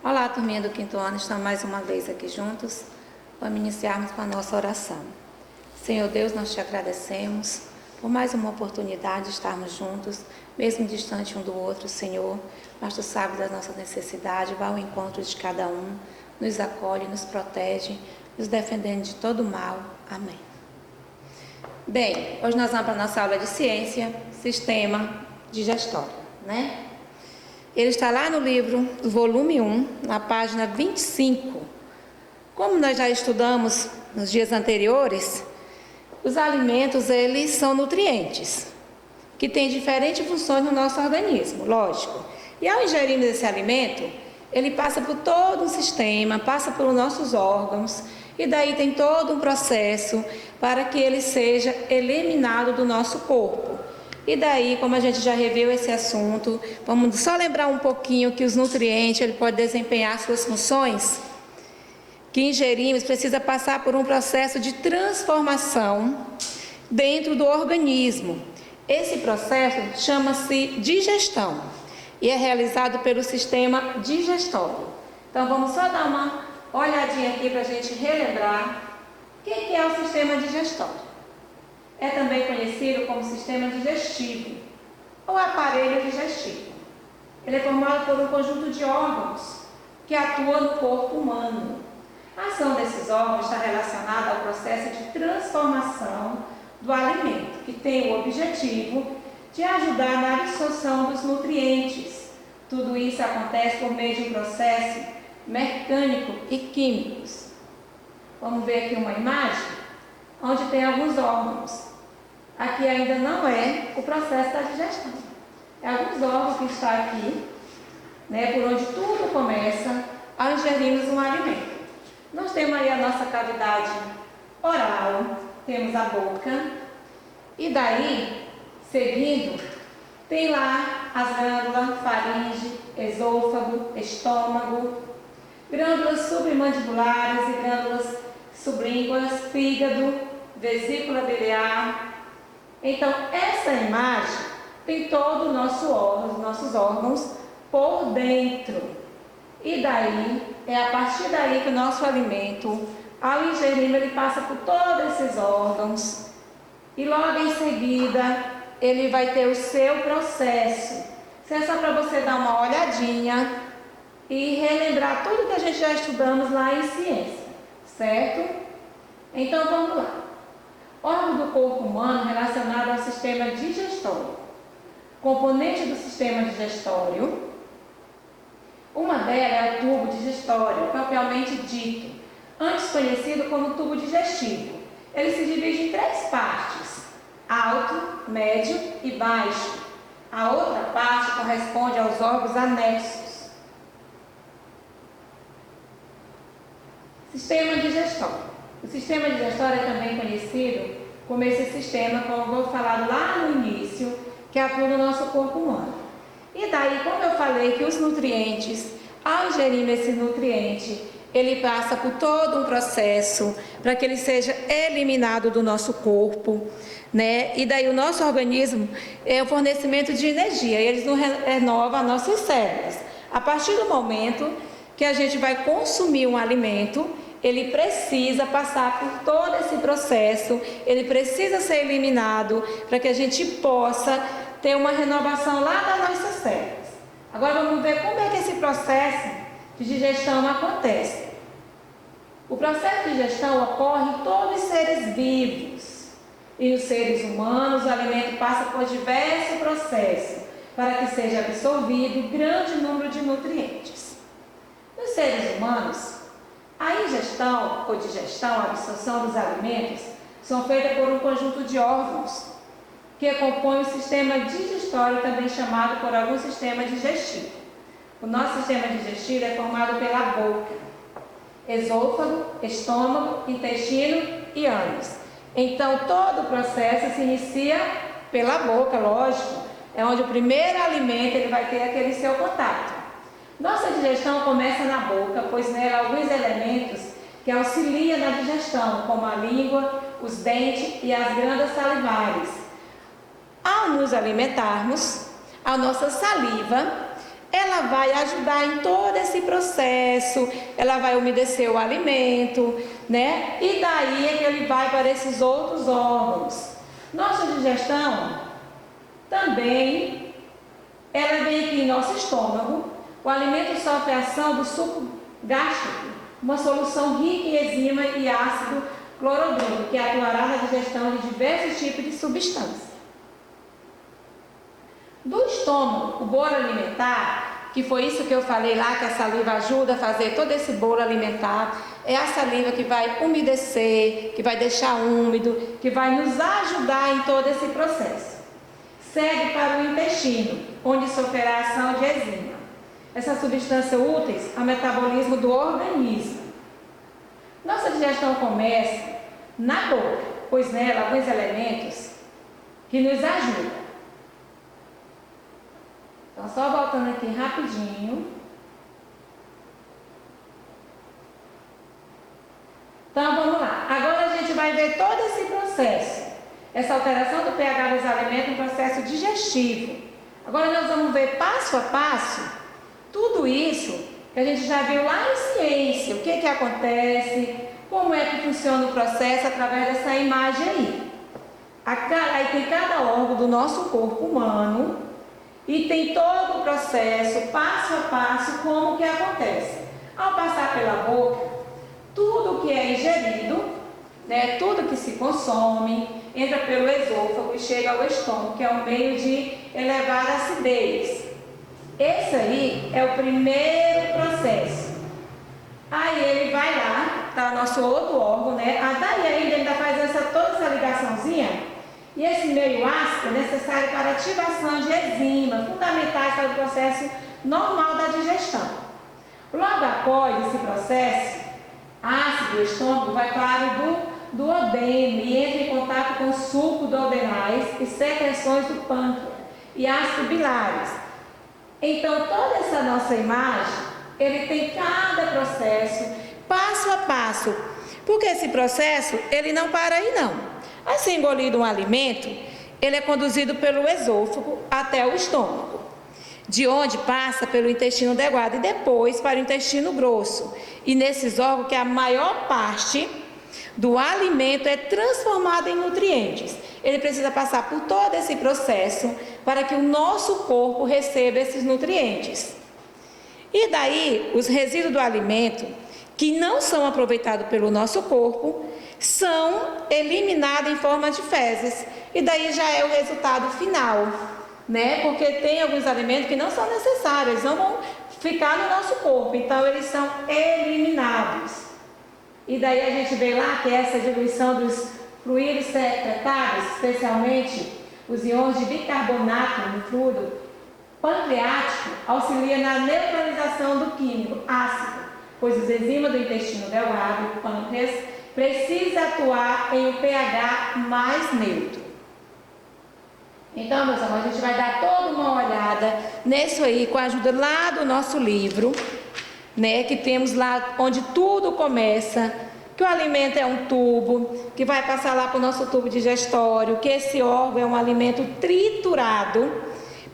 Olá, turminha do quinto ano, estamos mais uma vez aqui juntos. Vamos iniciarmos com a nossa oração. Senhor Deus, nós te agradecemos por mais uma oportunidade de estarmos juntos, mesmo distante um do outro, Senhor. Mas tu sabes da nossa necessidade, vai ao encontro de cada um, nos acolhe, nos protege, nos defendendo de todo mal. Amém. Bem, hoje nós vamos para a nossa aula de ciência, sistema digestório, né? Ele está lá no livro, do volume 1, na página 25. Como nós já estudamos nos dias anteriores, os alimentos, eles são nutrientes, que têm diferentes funções no nosso organismo, lógico. E ao ingerirmos esse alimento, ele passa por todo um sistema, passa pelos nossos órgãos, e daí tem todo um processo para que ele seja eliminado do nosso corpo. E daí, como a gente já reviu esse assunto, vamos só lembrar um pouquinho que os nutrientes, ele pode desempenhar suas funções, que ingerimos, precisa passar por um processo de transformação dentro do organismo. Esse processo chama-se digestão e é realizado pelo sistema digestório. Então, vamos só dar uma olhadinha aqui para a gente relembrar o que é o sistema digestório. É também conhecido como sistema digestivo ou aparelho digestivo. Ele é formado por um conjunto de órgãos que atua no corpo humano. A ação desses órgãos está relacionada ao processo de transformação do alimento, que tem o objetivo de ajudar na absorção dos nutrientes. Tudo isso acontece por meio de um processo mecânico e químicos. Vamos ver aqui uma imagem onde tem alguns órgãos. Aqui ainda não é o processo da digestão. É alguns órgãos que estão aqui, né, por onde tudo começa ao ingerirmos um alimento. Nós temos aí a nossa cavidade oral, temos a boca, e daí, seguindo, tem lá as glândulas faringe, esôfago, estômago, glândulas submandibulares e glândulas sublínguas, fígado, vesícula biliar. Então, essa imagem tem todo o nosso órgão, os nossos órgãos por dentro. E daí, é a partir daí que o nosso alimento, ao ingerir, ele passa por todos esses órgãos. E logo em seguida, ele vai ter o seu processo. Isso é só para você dar uma olhadinha e relembrar tudo que a gente já estudamos lá em ciência, certo? Então, vamos lá. Órgão do corpo humano relacionado ao sistema digestório. Componente do sistema digestório. Uma delas é o tubo digestório, propriamente dito, antes conhecido como tubo digestivo. Ele se divide em 3 partes: alto, médio e baixo. A outra parte corresponde aos órgãos anexos. Sistema digestório. O sistema digestório é também conhecido como esse sistema, como eu vou falar lá no início, que atua no nosso corpo humano. E daí, como eu falei que os nutrientes, ao ingerir esse nutriente, ele passa por todo um processo para que ele seja eliminado do nosso corpo, né? E daí o nosso organismo é o fornecimento de energia, e ele nos renova as nossas células. A partir do momento que a gente vai consumir um alimento, ele precisa passar por todo esse processo, ele precisa ser eliminado para que a gente possa ter uma renovação lá das nossas células. Agora vamos ver como é que esse processo de digestão acontece. O processo de digestão ocorre em todos os seres vivos. E nos seres humanos, o alimento passa por diversos processos para que seja absorvido grande número de nutrientes. Nos seres humanos, a ingestão ou digestão, a absorção dos alimentos, são feitas por um conjunto de órgãos que compõem o sistema digestório, também chamado por algum sistema digestivo. O nosso sistema digestivo é formado pela boca, esôfago, estômago, intestino e ânus. Então, todo o processo se inicia pela boca, lógico, é onde o primeiro alimento ele vai ter aquele seu contato. Nossa digestão começa na boca, pois nela há alguns elementos que auxiliam na digestão, como a língua, os dentes e as glândulas salivares. Ao nos alimentarmos, a nossa saliva, ela vai ajudar em todo esse processo, ela vai umedecer o alimento, né? E daí é que ele vai para esses outros órgãos. Nossa digestão também, ela vem aqui em nosso estômago. O alimento sofre a ação do suco gástrico, uma solução rica em enzima e ácido clorodrônico, que atuará na digestão de diversos tipos de substâncias. Do estômago, o bolo alimentar, que foi isso que eu falei lá, que a saliva ajuda a fazer todo esse bolo alimentar, é a saliva que vai umedecer, que vai deixar úmido, que vai nos ajudar em todo esse processo. Segue para o intestino, onde sofrerá a ação de enzima. Essas substâncias úteis ao metabolismo do organismo. Nossa digestão começa na boca, pois nela há alguns elementos que nos ajudam. Então, só voltando aqui rapidinho. Então, vamos lá. Agora a gente vai ver todo esse processo. Essa alteração do pH dos alimentos, um processo digestivo. Agora nós vamos ver passo a passo tudo isso que a gente já viu lá em ciência. O que acontece, como é que funciona o processo através dessa imagem aí. Aí tem cada órgão do nosso corpo humano. E tem todo o processo, passo a passo, como que acontece. Ao passar pela boca, tudo que é ingerido, né, tudo que se consome, entra pelo esôfago e chega ao estômago, que é um meio de elevar a acidez. Esse aí é o primeiro processo. Aí ele vai lá, tá o nosso outro órgão, né? Daí ainda ele faz toda essa ligaçãozinha. E esse meio ácido é necessário para a ativação de enzimas, fundamentais para o processo normal da digestão. Logo após esse processo, ácido do estômago vai para o duodeno e entra em contato com o suco duodenais e secreções do pâncreas e ácidos bilares. Então, toda essa nossa imagem, ele tem cada processo, passo a passo, porque esse processo, ele não para aí não. Assim engolido um alimento, ele é conduzido pelo esôfago até o estômago, de onde passa pelo intestino delgado e depois para o intestino grosso. E nesses órgãos que a maior parte do alimento é transformada em nutrientes. Ele precisa passar por todo esse processo para que o nosso corpo receba esses nutrientes. E daí, os resíduos do alimento, que não são aproveitados pelo nosso corpo, são eliminados em forma de fezes. E daí já é o resultado final, né? Porque tem alguns alimentos que não são necessários, eles não vão ficar no nosso corpo, então eles são eliminados. E daí a gente vê lá que essa diluição dos fluidos secretários, especialmente os íons de bicarbonato no fluido pancreático, auxilia na neutralização do químico ácido, pois os enzimas do intestino delgado, o pâncreas, precisa atuar em um pH mais neutro. Então, meus amigos, a gente vai dar toda uma olhada nisso aí com a ajuda lá do nosso livro, né, que temos lá onde tudo começa, que o alimento é um tubo, que vai passar lá para o nosso tubo digestório, que esse órgão é um alimento triturado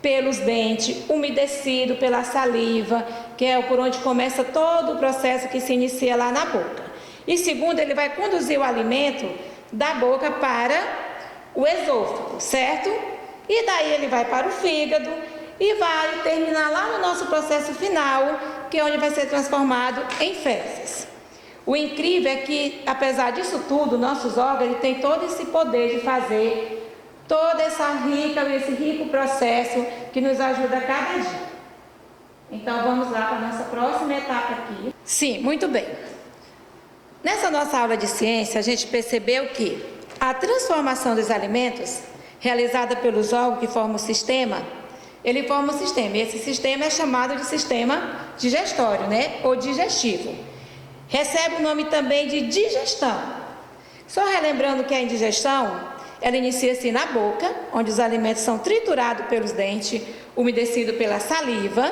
pelos dentes, umedecido pela saliva, que é por onde começa todo o processo que se inicia lá na boca. E segundo, ele vai conduzir o alimento da boca para o esôfago, certo? E daí ele vai para o fígado e vai terminar lá no nosso processo final, que é onde vai ser transformado em fezes. O incrível é que, apesar disso tudo, nossos órgãos têm todo esse poder de fazer toda esse rico processo que nos ajuda a cada dia. Então vamos lá para a nossa próxima etapa aqui. Sim, muito bem. Nessa nossa aula de ciência, a gente percebeu que a transformação dos alimentos, realizada pelos órgãos que formam o sistema, ele forma um sistema, e esse sistema é chamado de sistema digestório, né? Ou digestivo. Recebe o nome também de digestão. Só relembrando que a indigestão, ela inicia-se na boca, onde os alimentos são triturados pelos dentes, umedecidos pela saliva,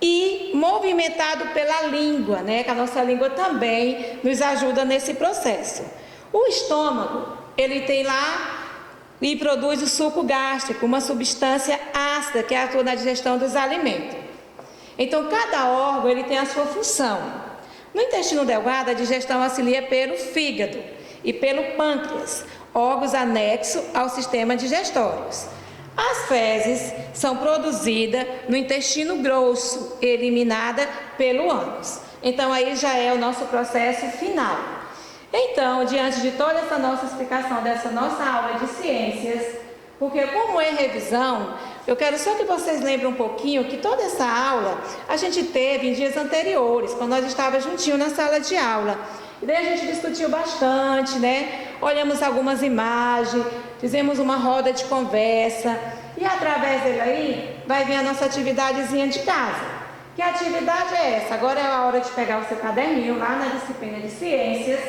e movimentado pela língua, né? Que a nossa língua também nos ajuda nesse processo. O estômago, ele tem lá e produz o suco gástrico, uma substância ácida que atua na digestão dos alimentos. Então, cada órgão ele tem a sua função. No intestino delgado, a digestão auxilia pelo fígado e pelo pâncreas, órgãos anexos ao sistema digestório. As fezes são produzidas no intestino grosso e eliminadas pelo ânus. Então, aí já é o nosso processo final. Então, diante de toda essa nossa explicação, dessa nossa aula de ciências, porque como é revisão, eu quero só que vocês lembrem um pouquinho que toda essa aula a gente teve em dias anteriores, quando nós estávamos juntinhos na sala de aula. E daí a gente discutiu bastante, né? Olhamos algumas imagens, fizemos uma roda de conversa. E através dele aí, vai vir a nossa atividadezinha de casa. Que atividade é essa? Agora é a hora de pegar o seu caderninho lá na disciplina de ciências.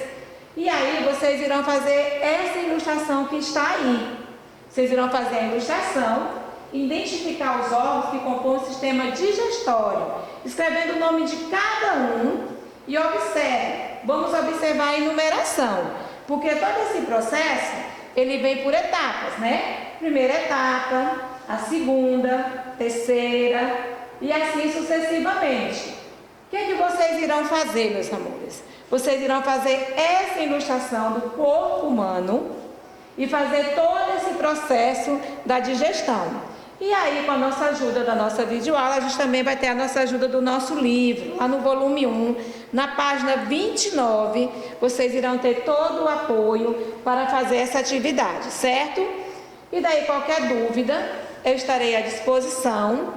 E aí vocês irão fazer essa ilustração que está aí. Vocês irão fazer a ilustração, identificar os órgãos que compõem o sistema digestório, escrevendo o nome de cada um e observe. Vamos observar a enumeração, porque todo esse processo, ele vem por etapas, né? Primeira etapa, a segunda, terceira e assim sucessivamente. O que é que vocês irão fazer, meus amores? Vocês irão fazer essa ilustração do corpo humano e fazer todo esse processo da digestão. E aí, com a nossa ajuda da nossa videoaula, a gente também vai ter a nossa ajuda do nosso livro, lá no volume 1, na página 29, vocês irão ter todo o apoio para fazer essa atividade, certo? E daí, qualquer dúvida, eu estarei à disposição,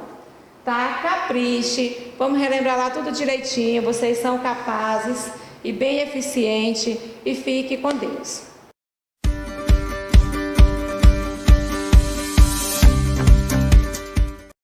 tá? Capriche, vamos relembrar lá tudo direitinho, vocês são capazes e bem eficientes, e fique com Deus.